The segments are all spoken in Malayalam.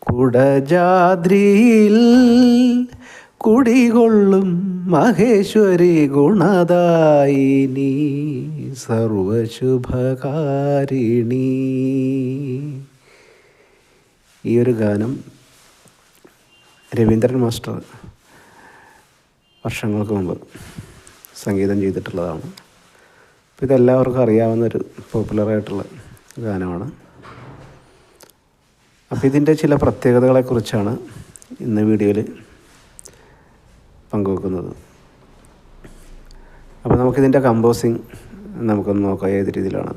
കുടജാദ്രിയിൽ കുടികൊള്ളും മഹേശ്വരി ഗുണദായിനി സർവശുഭകാരിണി. ഈ ഒരു ഗാനം രവീന്ദ്രൻ മാസ്റ്റർ വർഷങ്ങൾക്ക് മുമ്പ് സംഗീതം ചെയ്തിട്ടുള്ളതാണ്. അപ്പോൾ ഇതെല്ലാവർക്കും അറിയാവുന്നൊരു പോപ്പുലറായിട്ടുള്ള ഗാനമാണ്. അപ്പോൾ ഇതിൻ്റെ ചില പ്രത്യേകതകളെക്കുറിച്ചാണ് ഇന്ന് വീഡിയോയിൽ പങ്കുവെക്കുന്നത്. അപ്പോൾ നമുക്കിതിൻ്റെ കമ്പോസിങ് നമുക്കൊന്ന് നോക്കാം ഏത് രീതിയിലാണ്.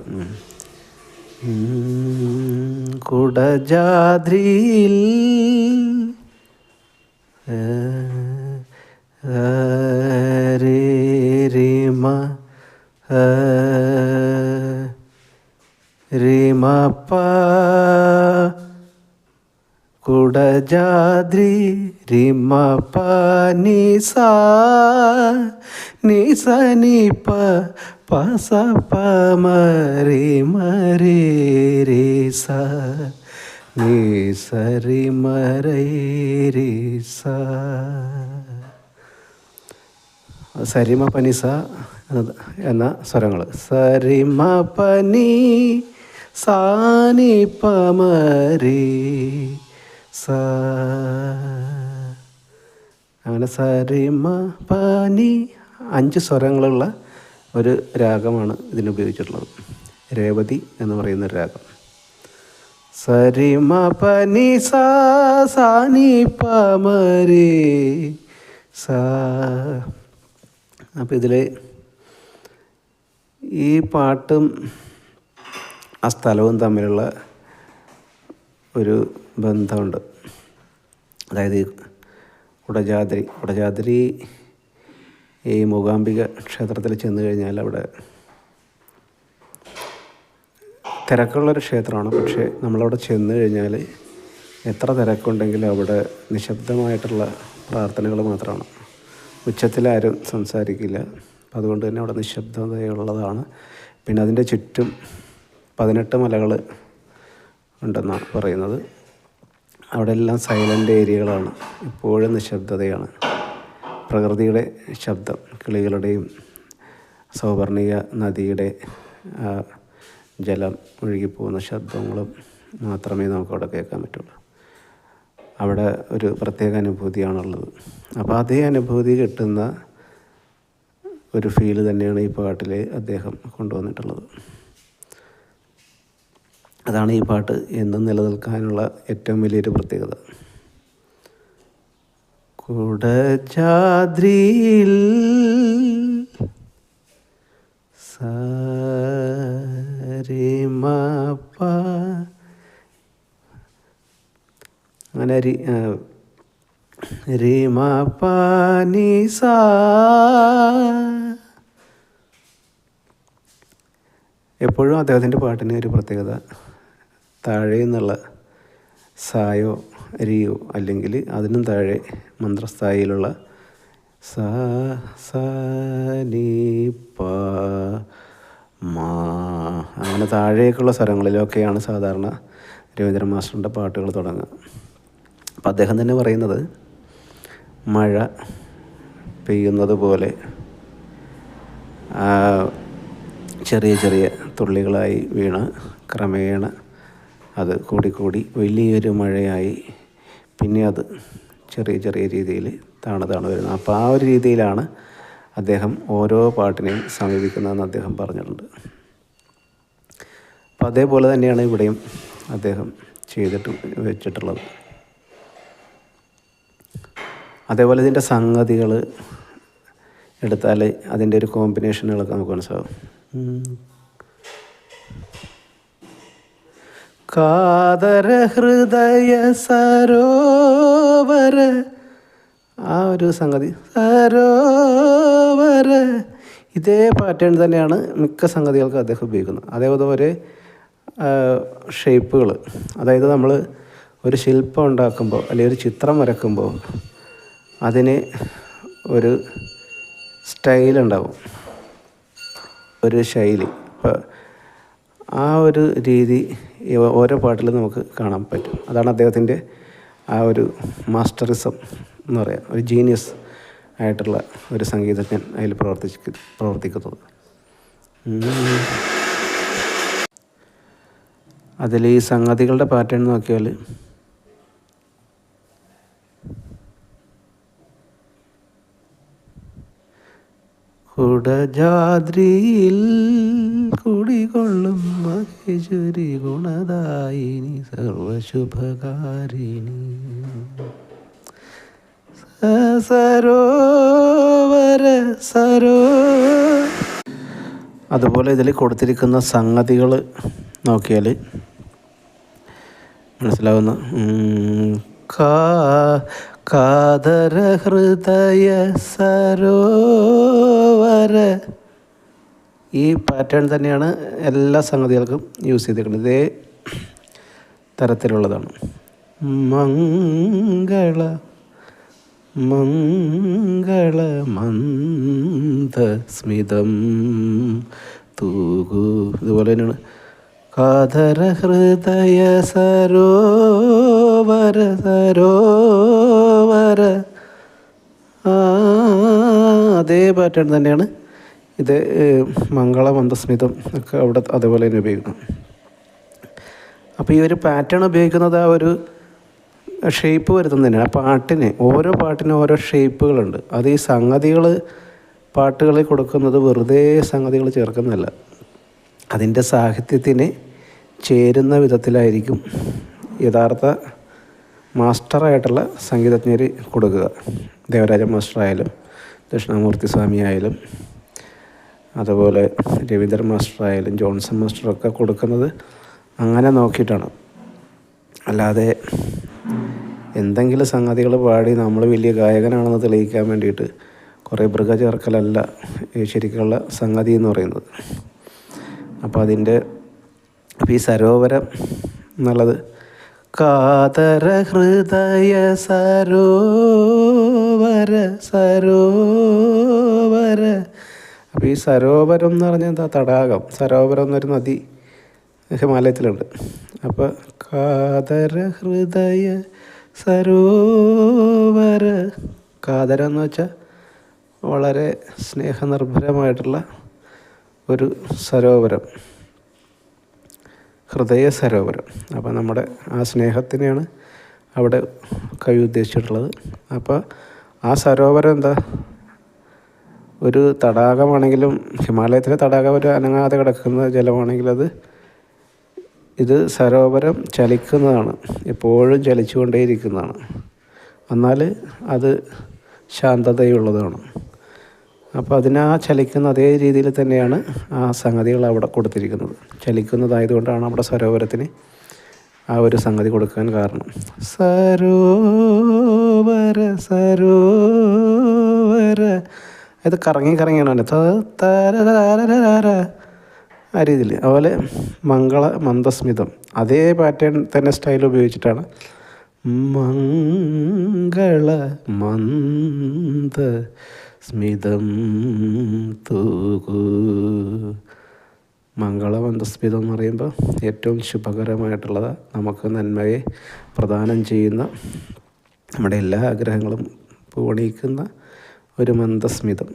കുടജാദ്രിയിൽ രേമ രേമപ്പ കുടജാദ്രി റിമപ്പ നിസ നിസ നിപ പസ പമരി മരി രി സ നിസ രി മരി രി സ. സരിമ പനിസ എന്ന സ്വരങ്ങൾ സരിമ പനി സാനി പമരി സ. അങ്ങനെ സരിമ പനി 5 സ്വരങ്ങളുള്ള ഒരു രാഗമാണ് ഇതിനുപയോഗിച്ചിട്ടുള്ളത്. രേവതി എന്ന് പറയുന്നൊരു രാഗം. സരിമ പനി സാനി പമരി സ. അപ്പോൾ ഇതിൽ ഈ പാട്ടും ആ സ്ഥലവും തമ്മിലുള്ള ഒരു ബന്ധമുണ്ട്. അതായത് കുടജാദ്രി ഈ മൂകാംബിക ക്ഷേത്രത്തിൽ ചെന്ന് കഴിഞ്ഞാൽ അവിടെ തിരക്കുള്ളൊരു ക്ഷേത്രമാണ്. പക്ഷേ നമ്മളവിടെ ചെന്ന് കഴിഞ്ഞാൽ എത്ര തിരക്കുണ്ടെങ്കിലും അവിടെ നിശബ്ദമായിട്ടുള്ള പ്രാർത്ഥനകൾ മാത്രമാണ്. ഉച്ചത്തിലാരും സംസാരിക്കില്ല. അതുകൊണ്ട് തന്നെ അവിടെ നിശബ്ദതയുള്ളതാണ്. പിന്നെ അതിൻ്റെ ചുറ്റും 18 മലകൾ ഉണ്ടെന്നാണ് പറയുന്നത്. അവിടെ എല്ലാം സൈലൻ്റ് ഏരിയകളാണ്. ഇപ്പോഴും നിശബ്ദതയാണ്. പ്രകൃതിയുടെ ശബ്ദം, കിളികളുടെയും സൗവർണിക നദിയുടെ ജലം ഒഴുകിപ്പോകുന്ന ശബ്ദങ്ങളും മാത്രമേ നമുക്കവിടെ കേൾക്കാൻ പറ്റുള്ളൂ. അവിടെ ഒരു പ്രത്യേക അനുഭൂതിയാണുള്ളത്. അപ്പോൾ അതേ അനുഭൂതി കിട്ടുന്ന ഒരു ഫീല് തന്നെയാണ് ഈ പാട്ടിൽ അദ്ദേഹം കൊണ്ടുവന്നിട്ടുള്ളത്. അതാണ് ഈ പാട്ട് എന്നും നിലനിൽക്കാനുള്ള ഏറ്റവും വലിയൊരു പ്രത്യേകത. കുടജാദ്രിയിൽ സരിമപ അങ്ങനെ റിമപ നിസ. എപ്പോഴും അദ്ദേഹത്തിൻ്റെ പാട്ടിന് ഒരു പ്രത്യേകത താഴെ നിന്നുള്ള സായോ റിയോ അല്ലെങ്കിൽ അതിനും താഴെ മന്ത്രസ്ഥായിലുള്ള സ സ നി പ മാ അങ്ങനെ താഴേക്കുള്ള സ്വരങ്ങളിലൊക്കെയാണ് സാധാരണ രവീന്ദ്രൻ മാസ്റ്ററിൻ്റെ പാട്ടുകൾ തുടങ്ങുക. അപ്പം അദ്ദേഹം തന്നെ പറയുന്നത് മഴ പെയ്യുന്നത് പോലെ ചെറിയ ചെറിയ തുള്ളികളായി വീണ് ക്രമേണ അത് കൂടിക്കൂടി വലിയൊരു മഴയായി പിന്നെ അത് ചെറിയ ചെറിയ രീതിയിൽ താണ് വരുന്നത്. അപ്പോൾ ആ ഒരു രീതിയിലാണ് അദ്ദേഹം ഓരോ പാട്ടിനെയും സമീപിക്കുന്നതെന്ന് അദ്ദേഹം പറഞ്ഞിട്ടുണ്ട്. അപ്പോൾ അതേപോലെ തന്നെയാണ് ഇവിടെയും അദ്ദേഹം വെച്ചിട്ടുള്ളത്. അതേപോലെ ഇതിൻ്റെ സംഗതികൾ എടുത്താൽ അതിൻ്റെ ഒരു കോമ്പിനേഷനുകളൊക്കെ നമുക്ക് മനസ്സിലാവും. കാതര ഹൃദയ സരോവര ആ ഒരു സംഗതി സരോവര ഇതേ പാറ്റേൺ തന്നെയാണ് മിക്ക സംഗതികൾക്കും അദ്ദേഹം ഉപയോഗിക്കുന്നത്. അതേപോലെ ഷേപ്പുകൾ, അതായത് നമ്മൾ ഒരു ശില്പം ഉണ്ടാക്കുമ്പോൾ അല്ലെങ്കിൽ ഒരു ചിത്രം വരക്കുമ്പോൾ അതിന് ഒരു സ്റ്റൈലുണ്ടാവും, ഒരു ശൈലി. അപ്പോൾ ആ ഒരു രീതി ഓരോ പാട്ടിലും നമുക്ക് കാണാൻ പറ്റും. അതാണ് അദ്ദേഹത്തിൻ്റെ ആ ഒരു മാസ്റ്ററിസം എന്ന് പറയാം, ഒരു ജീനിയസ് ആയിട്ടുള്ള ഒരു സംഗീതജ്ഞൻ അതിൽ പ്രവർത്തിക്കുന്നത്. അതിൽ ഈ സംഗതികളുടെ പാറ്റേൺ നോക്കിയാൽ കുടജാദ്രിയിൽ കുടികൊള്ളും മഹേശ്വരി ഗുണദായിനി സർവശുഭകാരിണി സരോ. അതുപോലെ ഇതിൽ കൊടുത്തിരിക്കുന്ന സംഗതികൾ നോക്കിയാൽ മനസ്സിലാവുന്ന കാതര ഹൃദയ സരോവര, ഈ പാറ്റേൺ തന്നെയാണ് എല്ലാ സംഗതികൾക്കും യൂസ് ചെയ്തിരിക്കുന്നത്. ഇതേ തരത്തിലുള്ളതാണ്. മംഗള മന്ദസ്മിതം തൂകു, ഇതുപോലെ തന്നെയാണ്. കാതര ഹൃദയ സരോവര അതേ പാറ്റേൺ തന്നെയാണ് ഇത്. മംഗള മന്ദസ്മിതം ഒക്കെ അവിടെ അതേപോലെ തന്നെ ഉപയോഗിക്കണം. അപ്പോൾ ഈ ഒരു പാറ്റേൺ ഉപയോഗിക്കുന്നത് ആ ഒരു ഷേപ്പ് വരുത്തുന്നതന്നെയാണ്. ആ പാട്ടിന്, ഓരോ പാട്ടിനും ഓരോ ഷേപ്പുകളുണ്ട്. അത് ഈ സംഗതികൾ പാട്ടുകളിൽ കൊടുക്കുന്നത് വെറുതെ സംഗതികൾ ചേർക്കുന്നതല്ല, അതിൻ്റെ സാഹിത്യത്തിന് ചേരുന്ന വിധത്തിലായിരിക്കും യഥാർത്ഥ മാസ്റ്ററായിട്ടുള്ള സംഗീതജ്ഞർ കൊടുക്കുക. ദേവരാജ മാസ്റ്ററായാലും ദക്ഷിണാമൂർത്തി സ്വാമി ആയാലും അതുപോലെ രവീന്ദ്രൻ മാസ്റ്ററായാലും ജോൺസൺ മാസ്റ്ററൊക്കെ കൊടുക്കുന്നത് അങ്ങനെ നോക്കിയിട്ടാണ്. അല്ലാതെ എന്തെങ്കിലും സംഗതികൾ പാടി നമ്മൾ വലിയ ഗായകനാണെന്ന് തെളിയിക്കാൻ വേണ്ടിയിട്ട് കുറേ മൃഗ ചേർക്കലല്ല ശരിക്കുള്ള സംഗതി എന്ന് പറയുന്നത്. അപ്പോൾ ഈ സരോവരം എന്നുള്ളത് കാതര ഹൃദയ സരോവര. അപ്പോൾ ഈ സരോവരം എന്ന് പറഞ്ഞാൽ എന്താ? തടാകം. സരോവരം എന്നൊരു നദി ഹിമാലയത്തിലുണ്ട്. അപ്പോൾ കാതര ഹൃദയ സരോവര, കാതരം എന്ന് വെച്ചാൽ വളരെ സ്നേഹനിർഭരമായിട്ടുള്ള ഒരു സരോവരം, ഹൃദയ സരോവരം. അപ്പോൾ നമ്മുടെ ആ സ്നേഹത്തിനെയാണ് അവിടെ കവി ഉദ്ദേശിച്ചിട്ടുള്ളത്. അപ്പോൾ ആ സരോവരം എന്താ? ഒരു തടാകമാണെങ്കിലും ഹിമാലയത്തിലെ തടാകം ഒരു അനങ്ങാതെ കിടക്കുന്ന ജലമാണെങ്കിൽ ഇത് സരോവരം ചലിക്കുന്നതാണ്, എപ്പോഴും ചലിച്ചുകൊണ്ടേയിരിക്കുന്നതാണ്. എന്നാൽ അത് ശാന്തതയുള്ളതാണ്. അപ്പോൾ ആ ചലിക്കുന്ന അതേ രീതിയിൽ തന്നെയാണ് ആ സംഗതികൾ അവിടെ കൊടുത്തിരിക്കുന്നത്. ചലിക്കുന്നതായതുകൊണ്ടാണ് അവിടെ സരോവരത്തിന് ആ ഒരു സംഗതി കൊടുക്കാൻ കാരണം. സരോവര അത് കറങ്ങിയാണ് ആ രീതിയിൽ. അതുപോലെ മംഗള മന്ദസ്മിതം അതേ പാറ്റേൺ തന്നെ സ്റ്റൈൽ ഉപയോഗിച്ചിട്ടാണ് മംഗള മന്ദസ്മിതം തൂകു. മംഗളമന്ദസ്മിതം എന്ന് പറയുമ്പോൾ ഏറ്റവും ശുഭകരമായിട്ടുള്ളത്, നമുക്ക് നന്മയെ പ്രദാനം ചെയ്യുന്ന, നമ്മുടെ എല്ലാ ആഗ്രഹങ്ങളും പൂവണിയിക്കുന്ന ഒരു മന്ദസ്മിതം.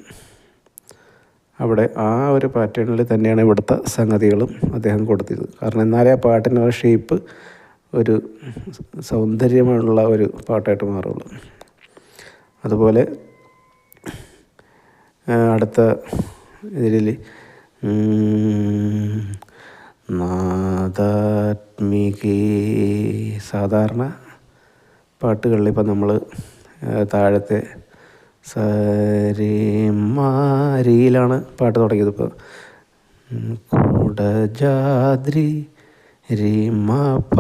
അവിടെ ആ ഒരു പാറ്റേണിൽ തന്നെയാണ് ഇവിടുത്തെ സംഗതികളും അദ്ദേഹം കൊടുത്തത്. കാരണം എന്നാലേ ആ പാട്ടിന് ആ ഷേപ്പ് ഒരു സൗന്ദര്യമുള്ള ഒരു പാട്ടായിട്ട് മാറുള്ളൂ. അതുപോലെ അടുത്ത ഇതിൽ നാദാത്മികേ, സാധാരണ പാട്ടുകളിൽ ഇപ്പം നമ്മൾ താഴത്തെ സരിമാരിയിലാണ് പാട്ട് തുടങ്ങിയത്. ഇപ്പോൾ കുടജാദ്രി രീമ പ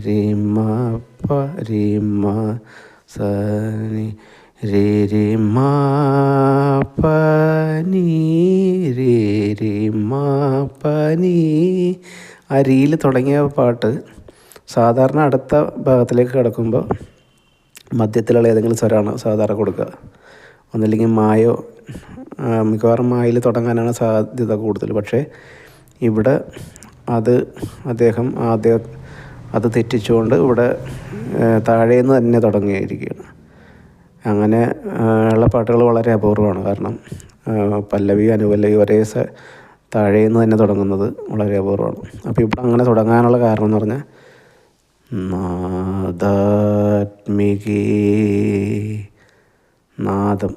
രീമ പ രീമ സനി രേ രീമ പനി രേ രീമ പനി. ആ രീതിയിൽ തുടങ്ങിയ പാട്ട് സാധാരണ അടുത്ത ഭാഗത്തിലേക്ക് കിടക്കുമ്പോൾ മധ്യത്തിലുള്ള ഏതെങ്കിലും സ്വരമാണ് സാധാരണ കൊടുക്കുക. ഒന്നില്ലെങ്കിൽ മായോ, മിക്കവാറും മായിൽ തുടങ്ങാനാണ് സാധ്യത കൂടുതൽ. പക്ഷേ ഇവിടെ അദ്ദേഹം അത് തെറ്റിച്ചുകൊണ്ട് ഇവിടെ താഴേന്ന് തന്നെ തുടങ്ങിയിരിക്കുകയാണ്. അങ്ങനെ ഉള്ള പാട്ടുകൾ വളരെ അപൂർവമാണ്. കാരണം പല്ലവി അനുപല്ലവി ഒരേ താഴേന്ന് തന്നെ തുടങ്ങുന്നത് വളരെ അപൂർവമാണ്. അപ്പോൾ ഇവിടെ അങ്ങനെ തുടങ്ങാനുള്ള കാരണം എന്ന് പറഞ്ഞാൽ നാദാത്മികേ, നാദം,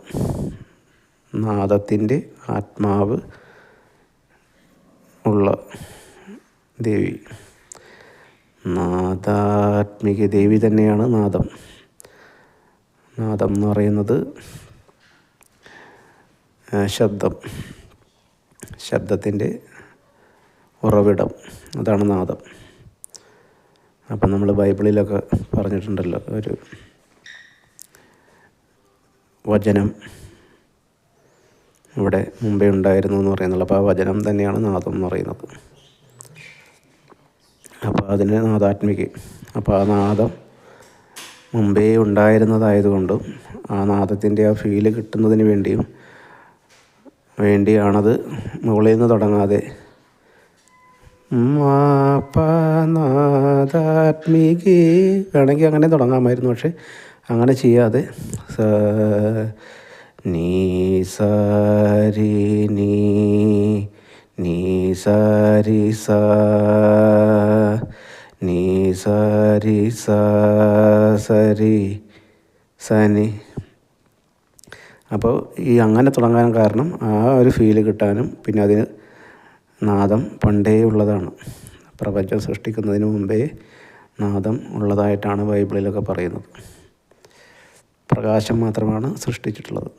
നാദത്തിൻ്റെ ആത്മാവ് ഉള്ള ദേവി, നാദാത്മിക ദേവി തന്നെയാണ് നാദം. നാദം എന്ന് പറയുന്നത് ശബ്ദത്തിൻ്റെ ഉറവിടം, അതാണ് നാദം. അപ്പം നമ്മൾ ബൈബിളിലൊക്കെ പറഞ്ഞിട്ടുണ്ടല്ലോ, ഒരു വചനം ഇവിടെ മുമ്പേ ഉണ്ടായിരുന്നു എന്ന് പറയുന്നുള്ളൂ. അപ്പോൾ ആ വചനം തന്നെയാണ് നാദം എന്ന് പറയുന്നത്. അപ്പോൾ അതിന് നാദാത്മിക. അപ്പോൾ ആ നാദം മുമ്പേ ഉണ്ടായിരുന്നതായതുകൊണ്ടും ആ നാദത്തിൻ്റെ ആ ഫീല് കിട്ടുന്നതിന് വേണ്ടിയാണത് മുകളിൽ നിന്ന് തുടങ്ങാതെ നാദാത്മികേ വേണമെങ്കിൽ അങ്ങനെ തുടങ്ങാമായിരുന്നു. പക്ഷെ അങ്ങനെ ചെയ്യാതെ നീ സാരി നീ സാരി സാ നീ സാരി സാ സരി സനി. അപ്പോൾ ഈ അങ്ങനെ തുടങ്ങാൻ കാരണം ആ ഒരു ഫീല് കിട്ടാനും പിന്നെ അതിന് നാദം പണ്ടേ ഉള്ളതാണ്. പ്രപഞ്ചം സൃഷ്ടിക്കുന്നതിന് മുമ്പേ നാദം ഉള്ളതായിട്ടാണ് ബൈബിളിലൊക്കെ പറയുന്നത്. പ്രകാശം മാത്രമാണ് സൃഷ്ടിച്ചിട്ടുള്ളത്.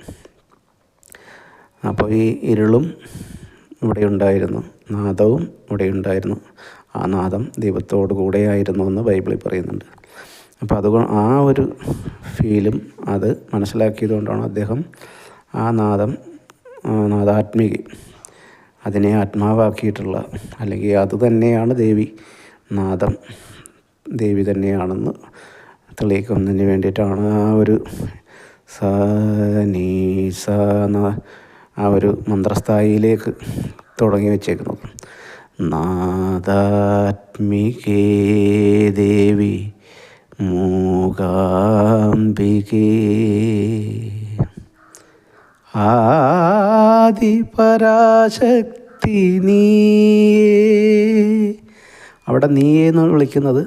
അപ്പോൾ ഈ ഇരുളും ഇവിടെ ഉണ്ടായിരുന്നു, നാദവും ഇവിടെ ഉണ്ടായിരുന്നു. ആ നാദം ദൈവത്തോടു കൂടെയായിരുന്നു എന്ന് ബൈബിളിൽ പറയുന്നുണ്ട്. അപ്പോൾ അതുകൊണ്ട് ആ ഒരു ഫീലും അത് മനസ്സിലാക്കിയത് കൊണ്ടാണ് അദ്ദേഹം ആ നാദാത്മിക, അതിനെ ആത്മാവാക്കിയിട്ടുള്ള, അല്ലെങ്കിൽ അത് തന്നെയാണ് ദേവി, നാദം ദേവി തന്നെയാണെന്ന് തെളിയിക്കുന്നതിന് വേണ്ടിയിട്ടാണ് ആ ഒരു നീ ആ ഒരു മന്ത്രസ്ഥായിയിലേക്ക് തുടങ്ങി വെച്ചേക്കുന്നത്. നാദാത്മികേ ദേവി മൂകാംബികേ ആദിപരാശക്തി നീയേ. അവിടെ നീയെന്ന് വിളിക്കുന്നത്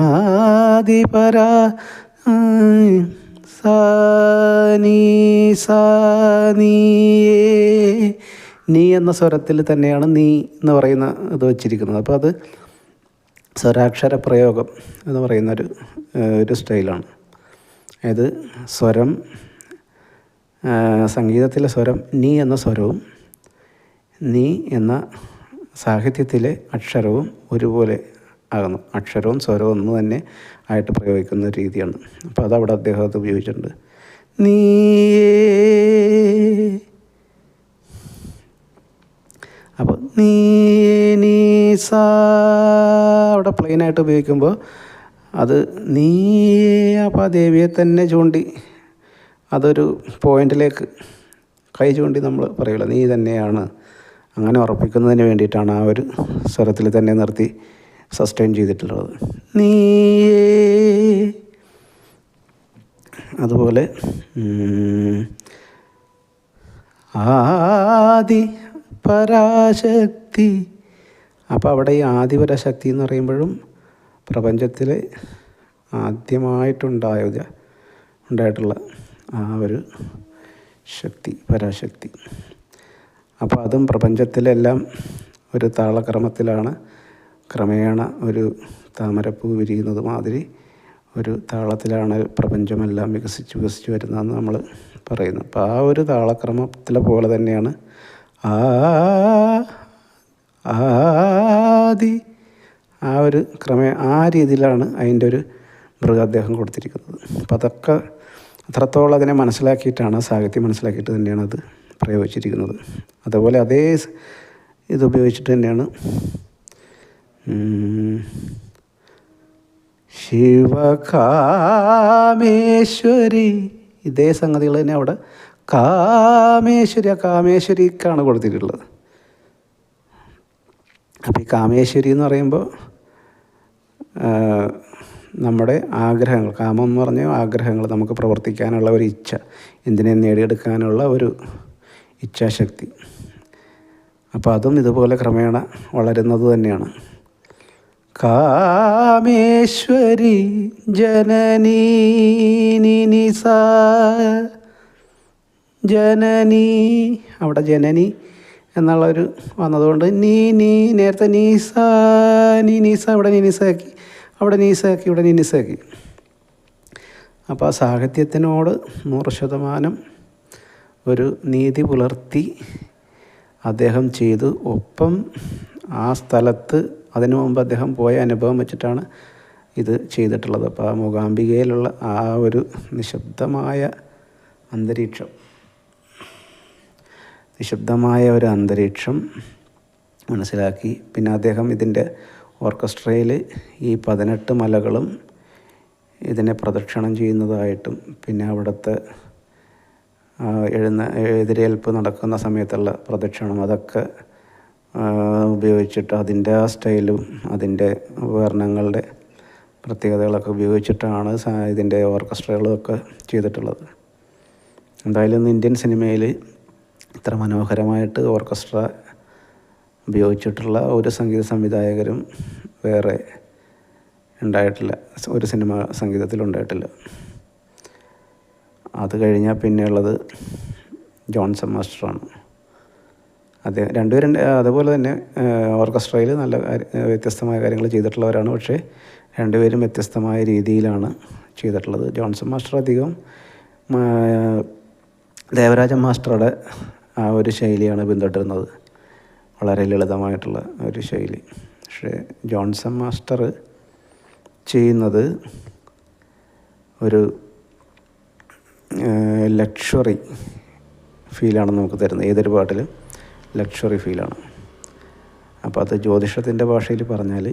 ആദിപരാ നീ എന്ന സ്വരത്തിൽ തന്നെയാണ് നീ എന്ന് പറയുന്ന ഇത് വച്ചിരിക്കുന്നത്. അപ്പോൾ അത് സ്വരാക്ഷര പ്രയോഗം എന്ന് പറയുന്ന ഒരു സ്റ്റൈലാണ്. അതായത് സ്വരം, സംഗീതത്തിലെ സ്വരം നീ എന്ന സ്വരവും നീ എന്ന സാഹിത്യത്തിലെ അക്ഷരവും ഒരുപോലെ ആകുന്നു. അക്ഷരവും സ്വരവും ഒന്ന് തന്നെ ആയിട്ട് പ്രയോഗിക്കുന്ന രീതിയാണ്. അപ്പോൾ അതവിടെ അദ്ദേഹം അത് ഉപയോഗിച്ചിട്ടുണ്ട്. നീ അപ്പോൾ നീ സാ അവിടെ പ്ലെയിനായിട്ട് ഉപയോഗിക്കുമ്പോൾ അത് നീ, അപ്പോൾ ആ ദേവിയെ തന്നെ ചൂണ്ടി അതൊരു പോയിന്റിലേക്ക് കൈ ചൂണ്ടി നമ്മൾ പറയുമല്ലോ നീ തന്നെയാണ്, അങ്ങനെ ഉറപ്പിക്കുന്നതിന് വേണ്ടിയിട്ടാണ് ആ ഒരു സ്വരത്തിൽ തന്നെ നിർത്തി സസ്റ്റെയിൻ ചെയ്തിട്ടുള്ളത്. നീ അതുപോലെ ആദി പരാശക്തി. അപ്പോൾ അവിടെ ഈ ആദിപരാശക്തി എന്ന് പറയുമ്പോഴും പ്രപഞ്ചത്തിൽ ഉണ്ടായിട്ടുള്ള ആ ഒരു ശക്തി, പരാശക്തി. അപ്പോൾ അതും പ്രപഞ്ചത്തിലെല്ലാം ഒരു താളക്രമത്തിലാണ് ക്രമേണ ഒരു താമരപ്പൂ വിരിയുന്നത് മാതിരി ഒരു താളത്തിലാണ് പ്രപഞ്ചമെല്ലാം വികസിച്ച് വരുന്നതെന്ന് നമ്മൾ പറയുന്നു. അപ്പോൾ ആ ഒരു താളക്രമത്തിലെ പോലെ തന്നെയാണ് ആദി, ആ ഒരു ആ രീതിയിലാണ് അതിൻ്റെ ഒരു അദ്ദേഹം കൊടുത്തിരിക്കുന്നത്. അപ്പോൾ അതൊക്കെ അത്രത്തോളം അതിനെ മനസ്സിലാക്കിയിട്ടാണ്, സാഹിത്യം മനസ്സിലാക്കിയിട്ട് തന്നെയാണ് അത് പ്രയോഗിച്ചിരിക്കുന്നത്. അതുപോലെ അതേ ഇതുപയോഗിച്ചിട്ട് തന്നെയാണ് ശിവകാമേശ്വരി, ഇതേ സംഗതികൾ തന്നെ അവിടെ കാമേശ്വരിക്കാണ് കൊടുത്തിട്ടുള്ളത്. അപ്പോൾ ഈ കാമേശ്വരി എന്ന് പറയുമ്പോൾ നമ്മുടെ ആഗ്രഹങ്ങൾ, കാമം എന്ന് പറഞ്ഞ ആഗ്രഹങ്ങൾ, നമുക്ക് പ്രവർത്തിക്കാനുള്ള ഒരു ഇച്ഛ, എന്തിനെ നേടിയെടുക്കാനുള്ള ഒരു ഇച്ഛാശക്തി. അപ്പോൾ അതും ഇതുപോലെ ക്രമേണ വളരുന്നത് തന്നെയാണ്. കാമേശ്വരി ജനനീ നിനിസ ജനനി, അവിടെ ജനനി എന്നുള്ളൊരു വന്നതുകൊണ്ട് നേരത്തെ നീസ അവിടെ നിനിസാക്കി, അവിടെ നീസാക്കി, ഇവിടെ നിനിസാക്കി. അപ്പോൾ ആ സാഹിത്യത്തിനോട് 100% ഒരു നീതി പുലർത്തി അദ്ദേഹം ചെയ്തു. ഒപ്പം ആ സ്ഥലത്ത് അതിനു മുമ്പ് അദ്ദേഹം പോയ അനുഭവം വെച്ചിട്ടാണ് ഇത് ചെയ്തിട്ടുള്ളത്. അപ്പോൾ ആ മൂകാംബികയിലുള്ള ആ ഒരു നിശബ്ദമായ ഒരു അന്തരീക്ഷം മനസ്സിലാക്കി. പിന്നെ അദ്ദേഹം ഇതിൻ്റെ ഓർക്കസ്ട്രയിൽ ഈ 18 മലകളും ഇതിനെ പ്രദക്ഷിണം ചെയ്യുന്നതായിട്ടും, പിന്നെ അവിടുത്തെ എതിരേൽപ്പ് നടക്കുന്ന സമയത്തുള്ള പ്രദക്ഷിണം, അതൊക്കെ ഉപയോഗിച്ചിട്ട് അതിൻ്റെ ആ സ്റ്റൈലും അതിൻ്റെ ഉപകരണങ്ങളുടെ പ്രത്യേകതകളൊക്കെ ഉപയോഗിച്ചിട്ടാണ് ഇതിൻ്റെ ഓർക്കസ്ട്രകളൊക്കെ ചെയ്തിട്ടുള്ളത്. എന്തായാലും ഇന്ത്യൻ സിനിമയിൽ ഇത്ര മനോഹരമായിട്ട് ഓർക്കസ്ട്ര ഉപയോഗിച്ചിട്ടുള്ള ഒരു സംഗീത സംവിധായകരും വേറെ ഉണ്ടായിട്ടില്ല, ഒരു സിനിമ സംഗീതത്തിലുണ്ടായിട്ടില്ല. അത് കഴിഞ്ഞാൽ പിന്നെയുള്ളത് ജോൺസൺ മാസ്റ്ററാണ്. അദ്ദേഹം രണ്ടുപേരും അതുപോലെ തന്നെ ഓർക്കസ്ട്രയിൽ നല്ല വ്യത്യസ്തമായ കാര്യങ്ങൾ ചെയ്തിട്ടുള്ളവരാണ്. പക്ഷേ രണ്ടുപേരും വ്യത്യസ്തമായ രീതിയിലാണ് ചെയ്തിട്ടുള്ളത്. ജോൺസൺ മാസ്റ്റർ അധികം ദേവരാജൻ മാസ്റ്ററുടെ ആ ഒരു ശൈലിയാണ് പിന്തുടരുന്നത്, വളരെ ലളിതമായിട്ടുള്ള ഒരു ശൈലി. പക്ഷേ ജോൺസൺ മാസ്റ്റർ ചെയ്യുന്നത് ഒരു ലക്ഷറി ഫീലാണ് നമുക്ക് തരുന്നത്. ഏതൊരു പാട്ടിലും ലക്ഷറി ഫീലാണ്. അപ്പോൾ അത് ജ്യോതിഷത്തിൻ്റെ ഭാഷയിൽ പറഞ്ഞാൽ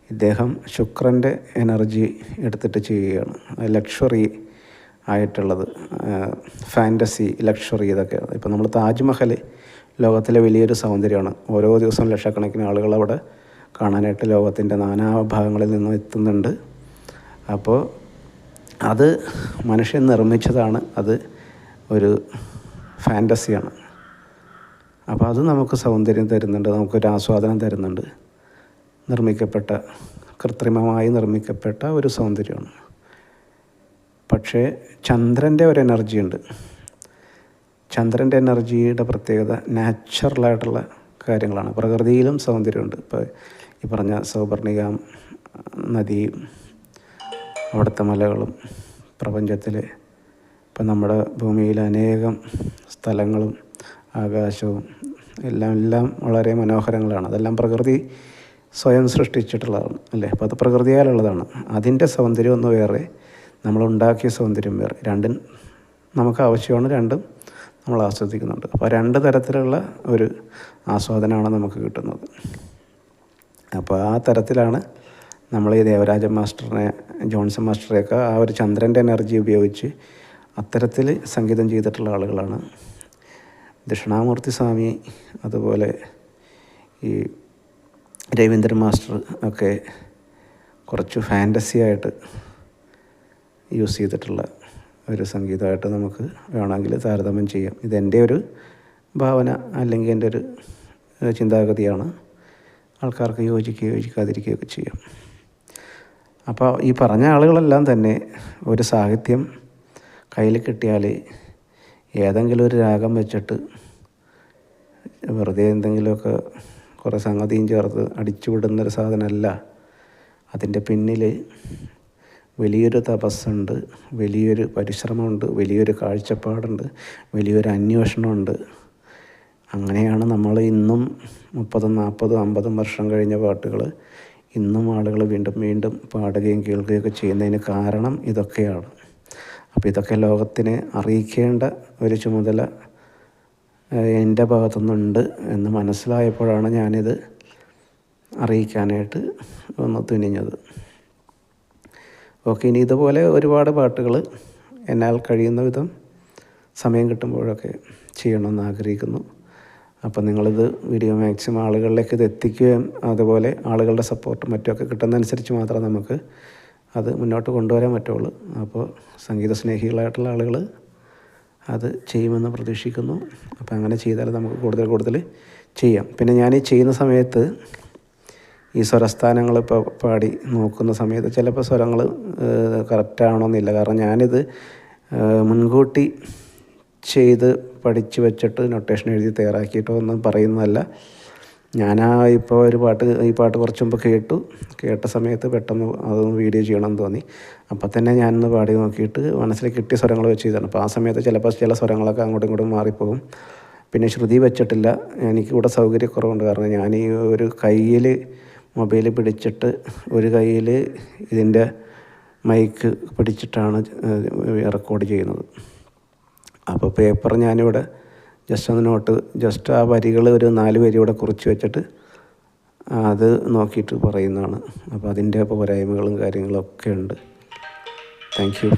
ഇദ്ദേഹം ശുക്രൻ്റെ എനർജി എടുത്തിട്ട് ചെയ്യുകയാണ്. ലക്ഷറി ആയിട്ടുള്ളത്, ഫാൻറ്റസി, ലക്ഷറി, ഇതൊക്കെ. ഇപ്പോൾ നമ്മൾ താജ്മഹൽ ലോകത്തിലെ വലിയൊരു സൗന്ദര്യമാണ്. ഓരോ ദിവസവും ലക്ഷക്കണക്കിന് ആളുകൾ അവിടെ കാണാനായിട്ട് ലോകത്തിൻ്റെ നാനാഭാഗങ്ങളിൽ നിന്നും എത്തുന്നുണ്ട്. അപ്പോൾ അത് മനുഷ്യൻ നിർമ്മിച്ചതാണ്, അത് ഒരു ഫാൻറ്റസിയാണ്. അപ്പോൾ അത് നമുക്ക് സൗന്ദര്യം തരുന്നുണ്ട്, നമുക്കൊരു ആസ്വാദനം തരുന്നുണ്ട്. കൃത്രിമമായി നിർമ്മിക്കപ്പെട്ട ഒരു സൗന്ദര്യമാണ്. പക്ഷേ ചന്ദ്രൻ്റെ ഒരു എനർജി ഉണ്ട്. ചന്ദ്രൻ്റെ എനർജിയുടെ പ്രത്യേകത നാച്ചുറലായിട്ടുള്ള കാര്യങ്ങളാണ്. പ്രകൃതിയിലും സൗന്ദര്യമുണ്ട്. ഇപ്പോൾ ഈ പറഞ്ഞ സൗപർണിക നദിയും അവിടുത്തെ മലകളും പ്രപഞ്ചത്തിലെ, ഇപ്പം നമ്മുടെ ഭൂമിയിൽ അനേകം സ്ഥലങ്ങളും ആകാശവും എല്ലാം വളരെ മനോഹരങ്ങളാണ്. അതെല്ലാം പ്രകൃതി സ്വയം സൃഷ്ടിച്ചിട്ടുള്ളതാണ്, അല്ലേ? അപ്പോൾ അത് പ്രകൃതിയാലുള്ളതാണ്. അതിൻ്റെ സൗന്ദര്യം ഒന്ന് വേറെ, നമ്മളുണ്ടാക്കിയ സൗന്ദര്യം വേറെ. രണ്ടും നമുക്ക് ആവശ്യമാണ്, രണ്ടും നമ്മൾ ആസ്വദിക്കുന്നുണ്ട്. അപ്പോൾ 2 തരത്തിലുള്ള ഒരു ആസ്വാദനമാണ് നമുക്ക് കിട്ടുന്നത്. അപ്പോൾ ആ തരത്തിലാണ് നമ്മൾ ഈ ദേവരാജൻ മാസ്റ്ററിനെ, ജോൺസൺ മാസ്റ്ററെയൊക്കെ ആ ഒരു ചന്ദ്രൻ്റെ എനർജി ഉപയോഗിച്ച് അത്തരത്തിൽ സംഗീതം ചെയ്തിട്ടുള്ള ആളുകളാണ്. ദക്ഷിണാമൂർത്തി സ്വാമി, അതുപോലെ ഈ രവീന്ദ്രൻ മാസ്റ്റർ ഒക്കെ കുറച്ച് ഫാൻറ്റസി ആയിട്ട് യൂസ് ചെയ്തിട്ടുള്ള ഒരു സംഗീതമായിട്ട് നമുക്ക് വേണമെങ്കിൽ താരതമ്യം ചെയ്യാം. ഇതെൻ്റെ ഒരു ഭാവന, അല്ലെങ്കിൽ എൻ്റെ ഒരു ചിന്താഗതിയാണ്. ആൾക്കാർക്ക് യോജിക്കുകയോ യോജിക്കാതിരിക്കുകയൊക്കെ ചെയ്യാം. അപ്പോൾ ഈ പറഞ്ഞ ആളുകളെല്ലാം തന്നെ ഒരു സാഹിത്യം കയ്യിൽ കിട്ടിയാൽ ഏതെങ്കിലും ഒരു രാഗം വെച്ചിട്ട് വെറുതെ എന്തെങ്കിലുമൊക്കെ കുറേ സംഗതിയും ചേർത്ത് അടിച്ചു വിടുന്നൊരു സാധനമല്ല. അതിൻ്റെ പിന്നിൽ വലിയൊരു തപസ്സുണ്ട്, വലിയൊരു പരിശ്രമമുണ്ട്, വലിയൊരു കാഴ്ചപ്പാടുണ്ട്, വലിയൊരു അന്വേഷണമുണ്ട്. അങ്ങനെയാണ് നമ്മൾ ഇന്നും 30, 40, 50 വർഷം കഴിഞ്ഞ പാട്ടുകൾ ഇന്നും ആളുകൾ വീണ്ടും വീണ്ടും പാടുകയും കേൾക്കുകയൊക്കെ ചെയ്യുന്നതിന് കാരണം ഇതൊക്കെയാണ്. അപ്പോൾ ഇതൊക്കെ ലോകത്തിനെ അറിയിക്കേണ്ട ഒരു ചുമതല എൻ്റെ ഭാഗത്തുനിന്നുണ്ട് എന്ന് മനസ്സിലായപ്പോഴാണ് ഞാനിത് അറിയിക്കാനായിട്ട് ഒന്ന് തുനിഞ്ഞത്. ഓക്കെ, ഇനി ഇതുപോലെ ഒരുപാട് പാട്ടുകൾ എന്നാൽ കഴിയുന്ന വിധം സമയം കിട്ടുമ്പോഴൊക്കെ ചെയ്യണമെന്ന് ആഗ്രഹിക്കുന്നു. അപ്പം നിങ്ങളിത് വീഡിയോ മാക്സിമം ആളുകളിലേക്ക് ഇത് എത്തിക്കുകയും അതുപോലെ ആളുകളുടെ സപ്പോർട്ടും മറ്റുമൊക്കെ കിട്ടുന്നതനുസരിച്ച് മാത്രമേ നമുക്ക് അത് മുന്നോട്ട് കൊണ്ടുവരാൻ പറ്റുള്ളൂ. അപ്പോൾ സംഗീത സ്നേഹികളായിട്ടുള്ള ആളുകൾ അത് ചെയ്യുമെന്ന് പ്രതീക്ഷിക്കുന്നു. അപ്പോൾ അങ്ങനെ ചെയ്താൽ നമുക്ക് കൂടുതൽ കൂടുതൽ ചെയ്യാം. പിന്നെ ഞാൻ ഈ ചെയ്യുന്ന സമയത്ത് ഈ സ്വരസ്ഥാനങ്ങൾ ഇപ്പോൾ പാടി നോക്കുന്ന സമയത്ത് ചിലപ്പോൾ സ്വരങ്ങൾ കറക്റ്റാവണമെന്നില്ല. കാരണം ഞാനിത് മുൻകൂട്ടി ചെയ്ത് പഠിച്ച് വെച്ചിട്ട് നൊട്ടേഷൻ എഴുതി തയ്യാറാക്കിയിട്ടോ ഒന്നും പറയുന്നതല്ല. ഇപ്പോൾ ഈ പാട്ട് കുറച്ച് മുമ്പ് കേട്ട സമയത്ത് പെട്ടെന്ന് അതൊന്ന് വീഡിയോ ചെയ്യണമെന്ന് തോന്നി. അപ്പം തന്നെ ഞാനൊന്ന് പാടി നോക്കിയിട്ട് മനസ്സിൽ കിട്ടിയ സ്വരങ്ങൾ വെച്ച് ചെയ്താണ്. അപ്പോൾ ആ സമയത്ത് ചിലപ്പോൾ ചില സ്വരങ്ങളൊക്കെ അങ്ങോട്ടും ഇങ്ങോട്ടും മാറിപ്പോകും. പിന്നെ ശ്രുതി വെച്ചിട്ടില്ല. എനിക്കിവിടെ സൗകര്യക്കുറവുണ്ട്. കാരണം ഞാൻ ഈ ഒരു കയ്യിൽ മൊബൈൽ പിടിച്ചിട്ട് ഒരു കയ്യിൽ ഇതിൻ്റെ മൈക്ക് പിടിച്ചിട്ടാണ് റെക്കോർഡ് ചെയ്യുന്നത്. അപ്പോൾ പേപ്പർ ഞാനിവിടെ ജസ്റ്റ് ആ വരികൾ ഒരു 4 വരി ഇവിടെ കുറിച്ച് വെച്ചിട്ട് അത് നോക്കിയിട്ട് പറയുന്നതാണ്. അപ്പോൾ അതിൻ്റെ പോരായ്മകളും കാര്യങ്ങളൊക്കെ ഉണ്ട്. Thank you.